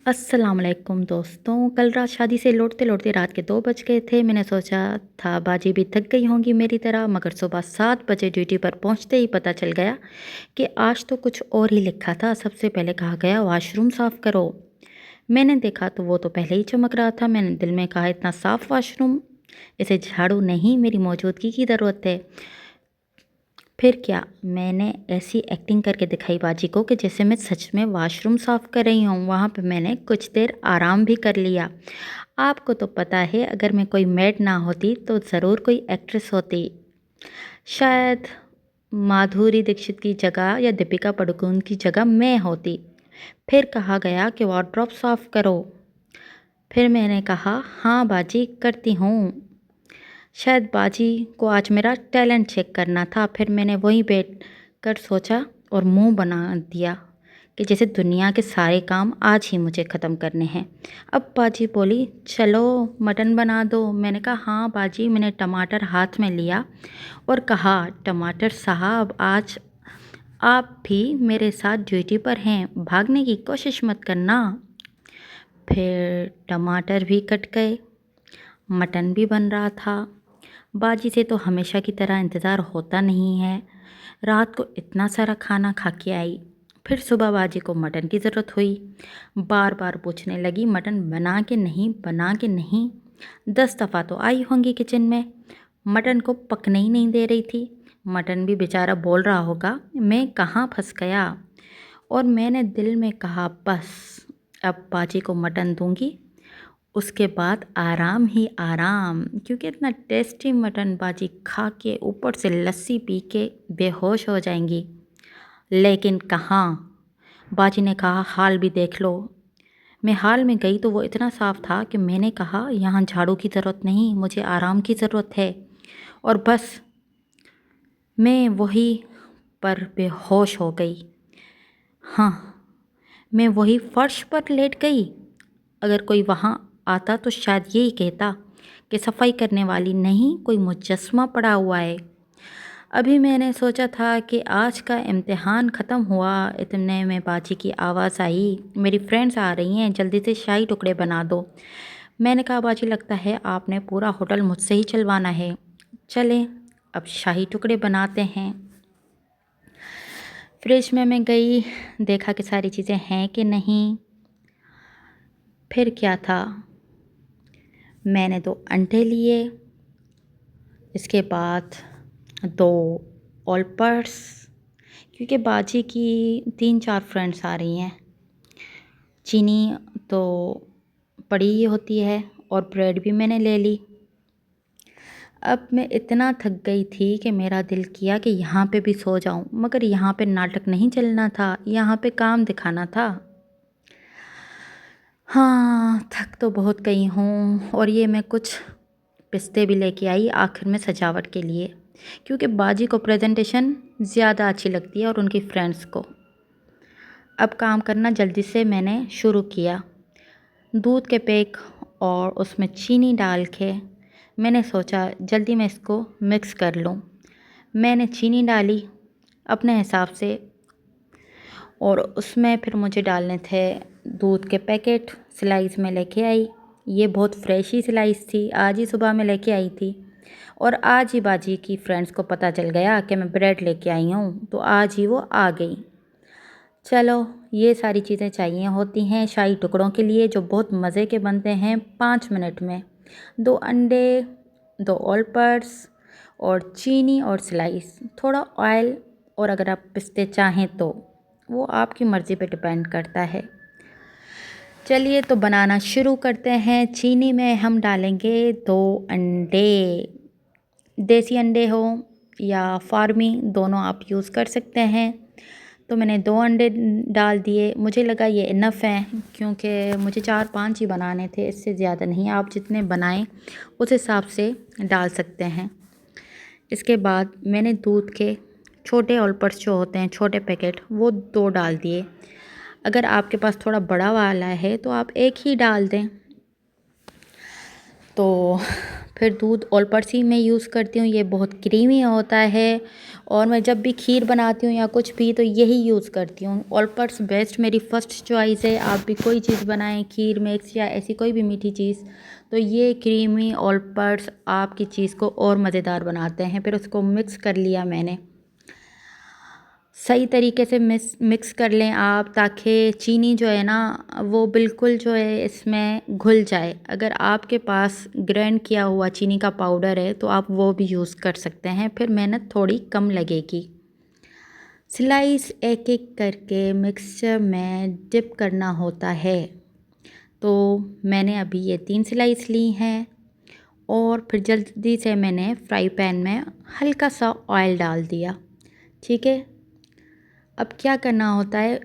अस्सलाम वालेकुम दोस्तों। कल रात शादी से लौटते लौटते रात के 2 बज गए थे। मैंने सोचा था बाजी भी थक गई होंगी मेरी तरह, मगर सुबह 7 बजे ड्यूटी पर पहुंचते ही पता चल गया कि आज तो कुछ और ही लिखा था। सबसे पहले कहा गया वॉशरूम साफ़ करो। मैंने देखा तो वो तो पहले ही चमक रहा था। मैंने दिल में कहा इतना साफ़ वॉशरूम, इसे झाड़ू नहीं मेरी मौजूदगी की ज़रूरत है। फिर क्या, मैंने ऐसी एक्टिंग करके दिखाई बाजी को कि जैसे मैं सच में वॉशरूम साफ़ कर रही हूँ। वहाँ पे मैंने कुछ देर आराम भी कर लिया। आपको तो पता है, अगर मैं कोई मेड ना होती तो ज़रूर कोई एक्ट्रेस होती। शायद माधुरी दीक्षित की जगह या दीपिका पादुकोण की जगह मैं होती। फिर कहा गया कि वार्डरोब साफ़ करो। फिर मैंने कहा हाँ बाजी, करती हूँ। शायद बाजी को आज मेरा टैलेंट चेक करना था। फिर मैंने वहीं बैठ कर सोचा और मुंह बना दिया कि जैसे दुनिया के सारे काम आज ही मुझे ख़त्म करने हैं। अब बाजी बोली चलो मटन बना दो। मैंने कहा हाँ बाजी। मैंने टमाटर हाथ में लिया और कहा टमाटर साहब, आज आप भी मेरे साथ ड्यूटी पर हैं, भागने की कोशिश मत करना। फिर टमाटर भी कट गए, मटन भी बन रहा था। बाजी से तो हमेशा की तरह इंतज़ार होता नहीं है। रात को इतना सारा खाना खा के आई। फिर सुबह बाजी को मटन की ज़रूरत हुई। बार बार पूछने लगी मटन बना के नहीं, बना के नहीं। 10 दफ़ा तो आई होंगी किचन में, मटन को पकने ही नहीं दे रही थी। मटन भी बेचारा बोल रहा होगा मैं कहाँ फंस गया। और मैंने दिल में कहा बस अब बाजी को मटन दूंगी, उसके बाद आराम ही आराम, क्योंकि इतना टेस्टी मटन बाजी खा के ऊपर से लस्सी पी के बेहोश हो जाएंगी। लेकिन कहाँ, बाजी ने कहा हाल भी देख लो। मैं हाल में गई तो वो इतना साफ़ था कि मैंने कहा यहाँ झाड़ू की ज़रूरत नहीं, मुझे आराम की ज़रूरत है। और बस मैं वही पर बेहोश हो गई। हाँ, मैं वही फर्श पर लेट गई। अगर कोई वहाँ आता तो शायद यही कहता कि सफाई करने वाली नहीं, कोई मुजस्समा पड़ा हुआ है। अभी मैंने सोचा था कि आज का इम्तिहान ख़त्म हुआ, इतने में बाजी की आवाज़ आई मेरी फ्रेंड्स आ रही हैं, जल्दी से शाही टुकड़े बना दो। मैंने कहा बाजी लगता है आपने पूरा होटल मुझसे ही चलवाना है। चलें अब शाही टुकड़े बनाते हैं। फ्रिज में मैं गई, देखा कि सारी चीज़ें हैं कि नहीं। फिर क्या था, मैंने 2 अंडे लिए, इसके बाद 2 ऑलपर्स, क्योंकि बाजी की 3-4 फ्रेंड्स आ रही हैं। चीनी तो पड़ी ही होती है और ब्रेड भी मैंने ले ली। अब मैं इतना थक गई थी कि मेरा दिल किया कि यहाँ पे भी सो जाऊँ, मगर यहाँ पे नाटक नहीं चलना था, यहाँ पे काम दिखाना था। हाँ, थक तो बहुत गई हूँ। और ये मैं कुछ पिस्ते भी लेके आई आखिर में सजावट के लिए, क्योंकि बाजी को प्रेजेंटेशन ज़्यादा अच्छी लगती है और उनकी फ्रेंड्स को। अब काम करना जल्दी से मैंने शुरू किया। दूध के पैक और उसमें चीनी डाल के मैंने सोचा जल्दी मैं इसको मिक्स कर लूँ। मैंने चीनी डाली अपने हिसाब से और उसमें फिर मुझे डालने थे दूध के पैकेट। स्लाइस में लेके आई, ये बहुत फ्रेश ही स्लाइस थी, आज ही सुबह में लेके आई थी। और आज ही बाजी की फ्रेंड्स को पता चल गया कि मैं ब्रेड लेके आई हूँ, तो आज ही वो आ गई। चलो, ये सारी चीज़ें चाहिए होती हैं शाही टुकड़ों के लिए, जो बहुत मज़े के बनते हैं 5 मिनट में। 2 अंडे, 2 ऑलपर्स और चीनी और स्लाइस, थोड़ा ऑयल, और अगर आप पिस्ते चाहें तो वो आपकी मर्ज़ी पे डिपेंड करता है। चलिए तो बनाना शुरू करते हैं। चीनी में हम डालेंगे 2 अंडे, देसी अंडे हो या फार्मी, दोनों आप यूज़ कर सकते हैं। तो मैंने 2 अंडे डाल दिए, मुझे लगा ये इनफ है, क्योंकि मुझे 4-5 ही बनाने थे, इससे ज़्यादा नहीं। आप जितने बनाएं उस हिसाब से डाल सकते हैं। इसके बाद मैंने दूध के छोटे ऑलपर्स जो होते हैं, छोटे पैकेट, वो 2 डाल दिए। अगर आपके पास थोड़ा बड़ा वाला है तो आप 1 ही डाल दें। तो फिर दूध ऑल पर्स ही मैं यूज़ करती हूँ, ये बहुत क्रीमी होता है। और मैं जब भी खीर बनाती हूँ या कुछ भी तो यही यूज़ करती हूँ। ऑल पर्स बेस्ट मेरी फ़र्स्ट चॉइस है। आप भी कोई चीज़ बनाएं, खीर मिक्स या ऐसी कोई भी मीठी चीज़, तो ये क्रीमी ऑल पर्स आपकी चीज़ को और मज़ेदार बनाते हैं। फिर उसको मिक्स कर लिया मैंने, सही तरीके से मिक्स कर लें आप, ताकि चीनी जो है ना वो बिल्कुल जो है इसमें घुल जाए। अगर आपके पास ग्राइंड किया हुआ चीनी का पाउडर है तो आप वो भी यूज़ कर सकते हैं, फिर मेहनत थोड़ी कम लगेगी। स्लाइस एक एक करके मिक्सचर में डिप करना होता है। तो मैंने अभी ये 3 स्लाइस ली हैं और फिर जल्दी से मैंने फ्राई पैन में हल्का सा ऑयल डाल दिया। ठीक है, अब क्या करना होता है,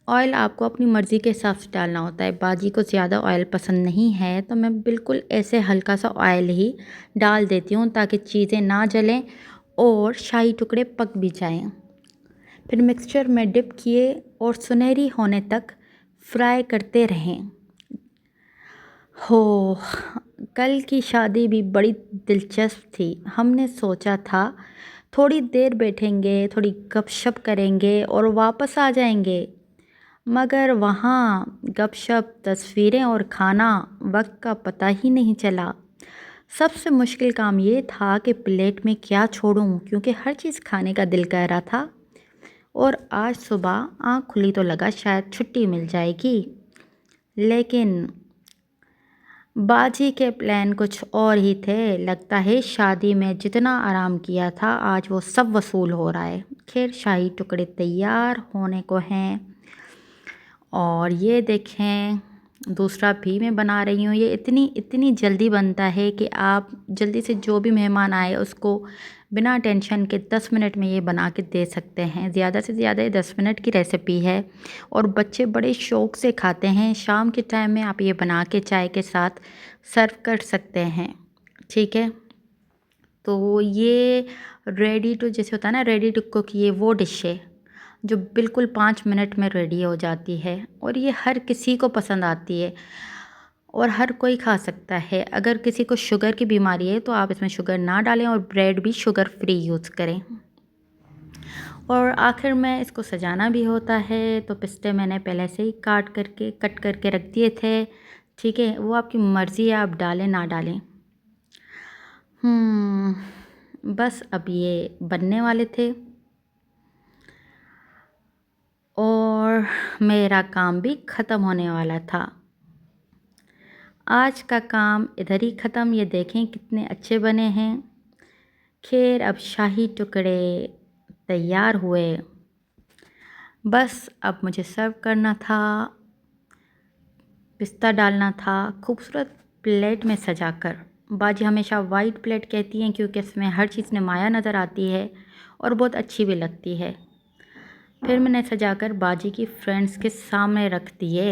ऑयल आपको अपनी मर्ज़ी के हिसाब से डालना होता है। बाजी को ज़्यादा ऑयल पसंद नहीं है तो मैं बिल्कुल ऐसे हल्का सा ऑयल ही डाल देती हूँ, ताकि चीज़ें ना जलें और शाही टुकड़े पक भी जाएं। फिर मिक्सचर में डिप किए और सुनहरी होने तक फ्राई करते रहें। हो, कल की शादी भी बड़ी दिलचस्प थी। हमने सोचा था थोड़ी देर बैठेंगे, थोड़ी गपशप करेंगे और वापस आ जाएंगे, मगर वहाँ गपशप, तस्वीरें और खाना, वक्त का पता ही नहीं चला। सबसे मुश्किल काम ये था कि प्लेट में क्या छोड़ूं, क्योंकि हर चीज़ खाने का दिल कर रहा था। और आज सुबह आँख खुली तो लगा शायद छुट्टी मिल जाएगी, लेकिन बाजी के प्लान कुछ और ही थे। लगता है शादी में जितना आराम किया था आज वो सब वसूल हो रहा है। खैर, शाही टुकड़े तैयार होने को हैं और ये देखें दूसरा भी मैं बना रही हूँ। ये इतनी इतनी जल्दी बनता है कि आप जल्दी से जो भी मेहमान आए उसको बिना टेंशन के 10 मिनट में ये बना के दे सकते हैं। ज़्यादा से ज़्यादा ये 10 मिनट की रेसिपी है और बच्चे बड़े शौक़ से खाते हैं। शाम के टाइम में आप ये बना के चाय के साथ सर्व कर सकते हैं। ठीक है, तो ये रेडी टू, जैसे होता है ना रेडी टू कुक, ये वो डिश है जो बिल्कुल 5 मिनट में रेडी हो जाती है और ये हर किसी को पसंद आती है और हर कोई खा सकता है। अगर किसी को शुगर की बीमारी है तो आप इसमें शुगर ना डालें और ब्रेड भी शुगर फ्री यूज़ करें। और आखिर में इसको सजाना भी होता है, तो पिस्ते मैंने पहले से ही कट करके रख दिए थे। ठीक है, वो आपकी मर्ज़ी है, आप डालें ना डालें। बस अब ये बनने वाले थे और मेरा काम भी ख़त्म होने वाला था। आज का काम इधर ही ख़त्म। ये देखें कितने अच्छे बने हैं। खैर, अब शाही टुकड़े तैयार हुए, बस अब मुझे सर्व करना था, पिस्ता डालना था खूबसूरत प्लेट में सजाकर। बाजी हमेशा वाइट प्लेट कहती हैं क्योंकि इसमें हर चीज़ नुमाया नज़र आती है और बहुत अच्छी भी लगती है। फिर मैंने सजाकर बाजी की फ्रेंड्स के सामने रख दिए।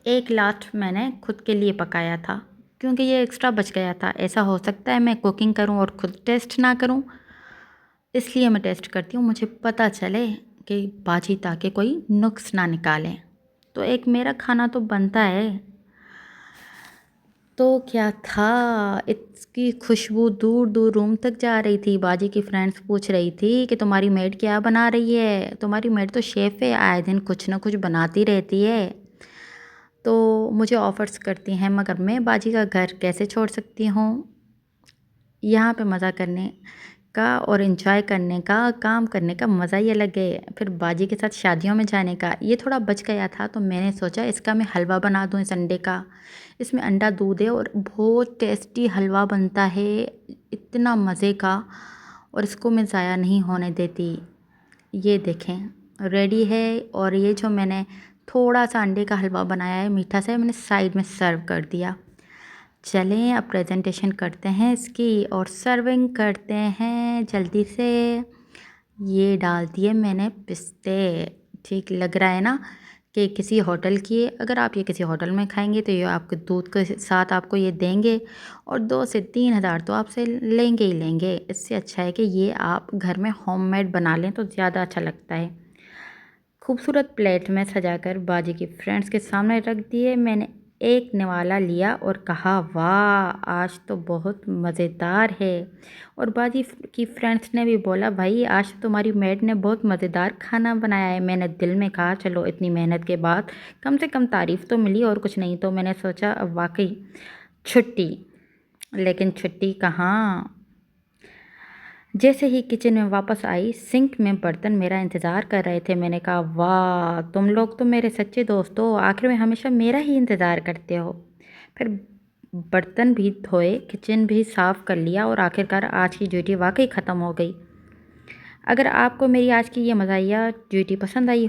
एक लास्ट मैंने खुद के लिए पकाया था क्योंकि ये एक्स्ट्रा बच गया था। ऐसा हो सकता है मैं कुकिंग करूं और खुद टेस्ट ना करूं, इसलिए मैं टेस्ट करती हूँ, मुझे पता चले कि बाजी ताकि कोई नुक्स ना निकालें। तो एक मेरा खाना तो बनता है। तो क्या था, इसकी खुशबू दूर दूर रूम तक जा रही थी। बाजी की फ्रेंड्स पूछ रही थी कि तुम्हारी मेड क्या बना रही है, तुम्हारी मेड तो शेफ़ है, आए दिन कुछ ना कुछ बनाती रहती है। तो मुझे ऑफ़र्स करती हैं, मगर मैं बाजी का घर कैसे छोड़ सकती हूँ। यहाँ पे मज़ा करने का और एंजॉय करने का, काम करने का मज़ा ही अलग है। फिर बाजी के साथ शादियों में जाने का, ये थोड़ा बच गया था तो मैंने सोचा इसका मैं हलवा बना दूँ इस अंडे का। इसमें अंडा दूध है और बहुत टेस्टी हलवा बनता है, इतना मज़े का, और इसको मैं ज़ाया नहीं होने देती। ये देखें रेडी है। और ये जो मैंने थोड़ा सा अंडे का हलवा बनाया है मीठा सा, मैंने साइड में सर्व कर दिया। चलें अब प्रेजेंटेशन करते हैं इसकी और सर्विंग करते हैं जल्दी से। ये डाल दिए मैंने पिस्ते, ठीक लग रहा है ना कि किसी होटल की। अगर आप ये किसी होटल में खाएंगे तो ये आपके दूध के साथ आपको ये देंगे और 2 से 3 हज़ार तो आपसे लेंगे ही लेंगे। इससे अच्छा है कि ये आप घर में होममेड बना लें तो ज़्यादा अच्छा लगता है। खूबसूरत प्लेट में सजाकर बाजी की फ्रेंड्स के सामने रख दिए मैंने। एक निवाला लिया और कहा, वाह आज तो बहुत मज़ेदार है। और बाजी की फ्रेंड्स ने भी बोला, भाई आज तो तुम्हारी मेड ने बहुत मज़ेदार खाना बनाया है। मैंने दिल में कहा, चलो इतनी मेहनत के बाद कम से कम तारीफ़ तो मिली और कुछ नहीं। तो मैंने सोचा अब वाकई छुट्टी, लेकिन छुट्टी कहाँ। जैसे ही किचन में वापस आई, सिंक में बर्तन मेरा इंतज़ार कर रहे थे। मैंने कहा, वाह तुम लोग तो मेरे सच्चे दोस्त हो, आखिर में हमेशा मेरा ही इंतज़ार करते हो। फिर बर्तन भी धोए, किचन भी साफ़ कर लिया और आखिरकार आज की ड्यूटी वाकई ख़त्म हो गई। अगर आपको मेरी आज की ये मज़ाहिया ड्यूटी पसंद आई हो